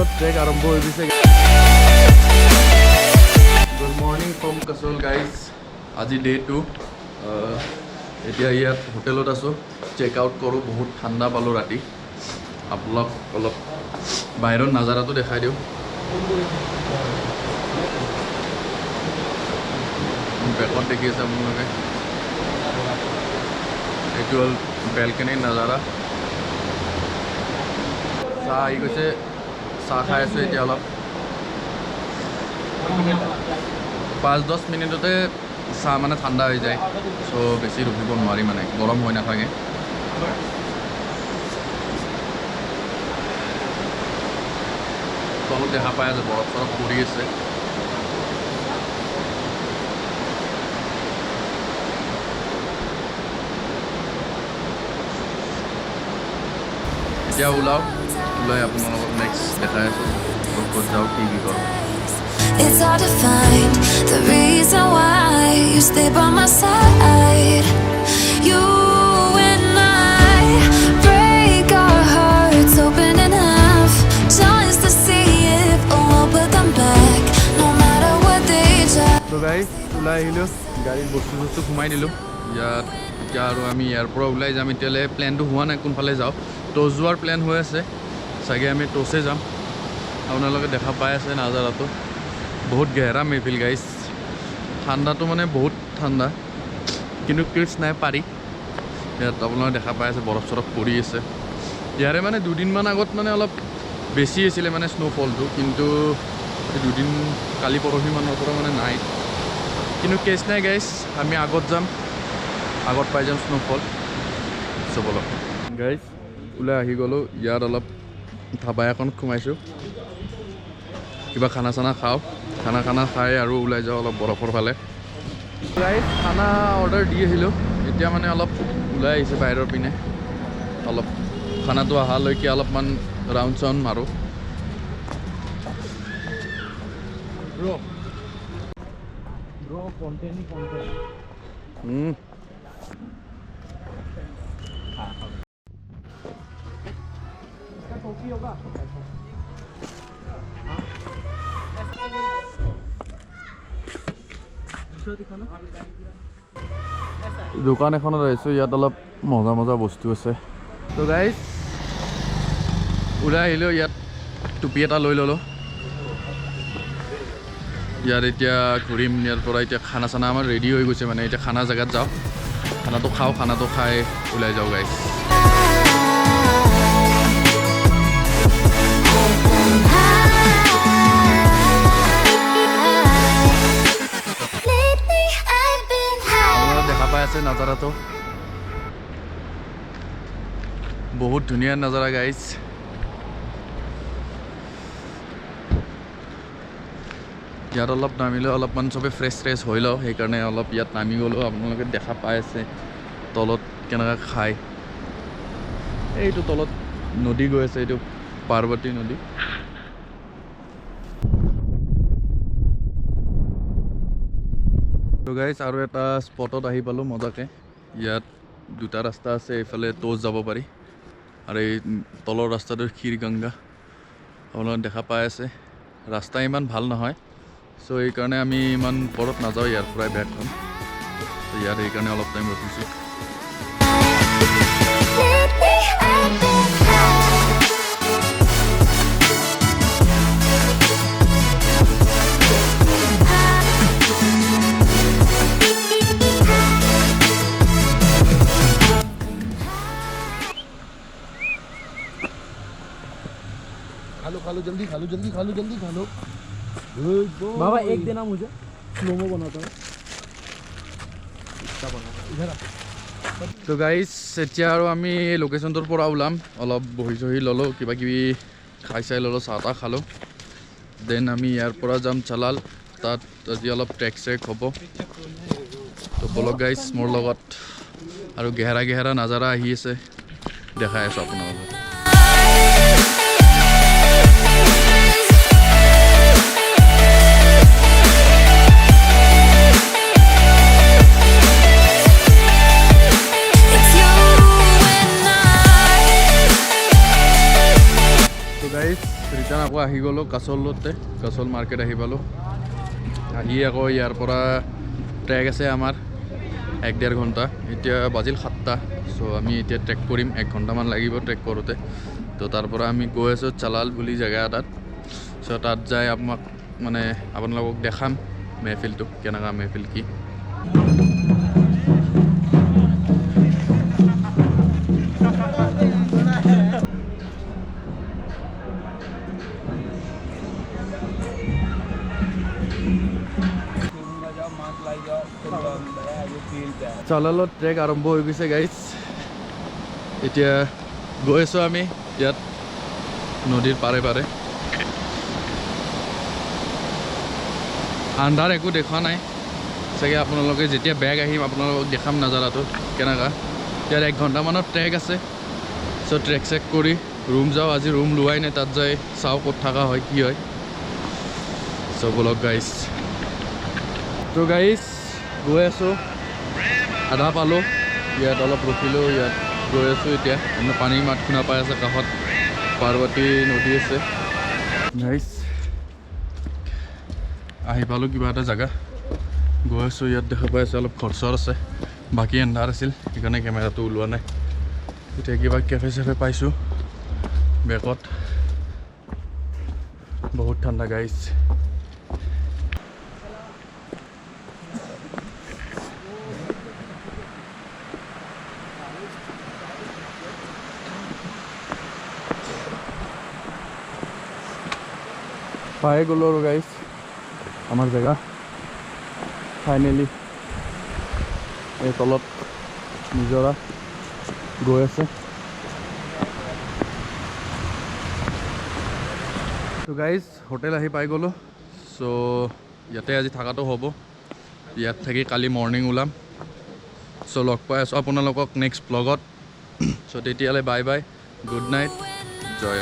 KASOLত track আৰম্ভ হৈ গৈছে। Good morning from KASOL guys. আজি ডে 2। এতিয়া ইয়াত হোটেলত আছোঁ, চেক আউট কৰোঁ। বহুত ঠাণ্ডা পালোঁ ৰাতি। আপোনাক অলপ বাহিৰৰ নাজাৰাটো দেখাই দিওঁ। বেকত দেখি আছে আপোনালোকে, এইটো হ'ল বেলকনিৰ নাজাৰা। চাহ আহি গৈছে, চাহ খাই আছোঁ এতিয়া। অলপ 5-10 মিনিটতে চাহ মানে ঠাণ্ডা হৈ যায়, চ' বেছি ৰখিব নোৱাৰি, মানে গৰম হৈ নাথাকে। তলত দেখা পাই আছে বৰফ চৰফ পৰি আছে। এতিয়া ওলাই আপোনালোকক নেক্সট দেখাই আছোঁ ক'ত যাওঁ, কি কৰোঁ। It's hard to find the reason why you stay by my side. You and I break our hearts open in half, just to see if we'll put them back, no matter what they try. So guys, ওলাই আহিলোঁ, গাড়ীত বস্তু সোমাই দিলোঁ। ইয়াত এতিয়া আৰু আমি ইয়াৰ পৰা ওলাই যাম। এতিয়ালৈ প্লেনটো হোৱা নাই কোনফালে যাওঁ। টছ যোৱাৰ প্লেন হৈ আছে, চাগে আমি টছে যাম। আপোনালোকে দেখা পাই আছে নাজাৰাটো, বহুত গেহৰা মেহফিল গাইজ। ঠাণ্ডাটো মানে বহুত ঠাণ্ডা, কিন্তু কিডছ নাই পাৰি। ইয়াত আপোনালোকে দেখা পাই আছে বৰফ চৰফ পৰি আছে। ইয়াৰে মানে দুদিনমান আগত মানে অলপ বেছি আছিলে মানে স্ন'ফলটো, কিন্তু দুদিন কালি পৰহিমানৰ পৰা মানে নাই। কিন্তু কেছ নাই গাইজ, আমি আগত যাম, আগত পাই যাম স্ন'ফল। চবলক গাইজ ওলাই আহি গ'লোঁ। ইয়াত অলপ ধাবা এখনত সোমাইছোঁ, কিবা খানা চানা খাওঁ। খানা খাই আৰু ওলাই যাওঁ অলপ বৰফৰ ফালে। গাইজ খানা অৰ্ডাৰ দি আহিলোঁ, এতিয়া মানে অলপ ওলাই আহিছে বাহিৰৰ পিনে। অলপ খানাটো অহালৈকে অলপমান ৰাউণ্ড চাউণ্ড মাৰোঁ। দোকান এখনত আহিছোঁ, ইয়াত অলপ মজা মজা বস্তু আছে। তো গাইজ ওলাই আহিলোঁ, ইয়াত টুপি এটা লৈ ল'লোঁ। ইয়াত এতিয়া ঘূৰিম। ইয়াৰ পৰা এতিয়া খানা চানা আমাৰ ৰেডি হৈ গৈছে, মানে এতিয়া খানা জেগাত যাওঁ, খানাটো খাওঁ, খানাটো খাই ওলাই যাওঁ গাইজ। দেখা পাই আছে নাজাৰাটো, বহুত ধুনীয়া নাজাৰা গাইজ। ইয়াত অলপ নামিলোঁ, অলপমান চবেই ফ্ৰেছ হৈ লওঁ, সেইকাৰণে অলপ ইয়াত নামি গ'লোঁ। আপোনালোকে দেখা পাই আছে তলত কেনেকৈ খায়। এইটো তলত নদী গৈ আছে, এইটো পাৰ্বতী নদী। তো গাইজ আৰু এটা স্পটত আহি পালোঁ মজাকৈ। ইয়াত দুটা ৰাস্তা আছে, এইফালে টছ যাব পাৰি, আৰু এই তলৰ ৰাস্তাটোৰ ক্ষীৰগংগা আপোনালোকে দেখা পাই আছে। ৰাস্তা ইমান ভাল নহয়, চ' এইকাৰণে আমি ইমান ওপৰত নাযাওঁ ইয়াৰ পৰাই বেগখন। ইয়াত সেইকাৰণে অলপ টাইম ৰখিছোঁ। खालो जल्दी खालो। बाबा एक देना मुझे, स्लोमो बनाता हूँ। তো গাইজ এতিয়া আৰু আমি এই লোকেশ্যনটোৰ পৰা ওলাম, অলপ বহি চহি ল'লোঁ, কিবা কিবি খাই চাই ল'লোঁ, চাহ তাহ খালোঁ। দেন আমি ইয়াৰ পৰা যাম চালাল, তাত আজি অলপ ট্ৰেক চেক হ'ব। তো বলক গাইজ মোৰ লগত, আৰু গেহৰা নাজাৰা আহি আছে, দেখাই আছোঁ আপোনালোকক। আকৌ আহি গ'লোঁ কাছলতে কাছল মাৰ্কেট আহি পালোঁ আহি আকৌ ইয়াৰ পৰা ট্ৰেক আছে আমাৰ 1-1.5 ঘণ্টা এতিয়া বাজিল 7টা চ' আমি এতিয়া ট্ৰেক কৰিম 1 ঘণ্টামান লাগিব ট্ৰেক কৰোঁতে তো তাৰ পৰা আমি গৈ আছোঁ চালাল বুলি জেগা এটাত চ' তাত যাই মানে আপোনালোকক দেখাম মেহফিলটো কেনেকুৱা মেহফিল কি চালালত ট্ৰেক আৰম্ভ হৈ গৈছে গাইজ এতিয়া গৈ আছোঁ আমি ইয়াত নদীৰ পাৰে পাৰে আন্ধাৰ একো দেখা নাই চাগে আপোনালোকে যেতিয়া বেগ আহিম আপোনালোকক দেখাম নাজাৰাটো কেনেকুৱা ইয়াত 1 ঘণ্টামানৰ ট্ৰেক আছে চ' ট্ৰেক চেক কৰি ৰুম যাওঁ আজি ৰুম লোৱাই নাই তাত যাই চাওঁ ক'ত থকা হয় কি হয় চ' বলক গাইজ তো গাইজ গৈ আছোঁ আধা পালোঁ ইয়াত অলপ ৰখিলোঁ ইয়াত গৈ আছোঁ এতিয়া আপোনাৰ পানীৰ মাত শুনা পাই আছে কাষত পাৰ্বতী নদী আছে গাইজ আহি পালোঁ কিবা এটা জেগা গৈ আছোঁ ইয়াত দেখা পাই আছোঁ অলপ খৰচৰ আছে বাকী এন্ধাৰ আছিল সেইকাৰণে কেমেৰাটো ওলোৱা নাই এতিয়া কিবা কেফে চেফে পাইছোঁ বেকত বহুত ঠাণ্ডা গাইজ পাই গ'লোঁ আৰু গাইজ আমাৰ জেগা ফাইনেলি এই তলত নিজৰা গৈ আছে তো গাইজ হোটেল আহি পাই গ'লোঁ চ' ইয়াতে আজি থকাটো হ'ব ইয়াত থাকি কালি মৰ্ণিং ওলাম চ' লগ পাই আছোঁ আপোনালোকক নেক্সট ব্লগত চ' তেতিয়ালৈ বাই বাই গুড নাইট জয়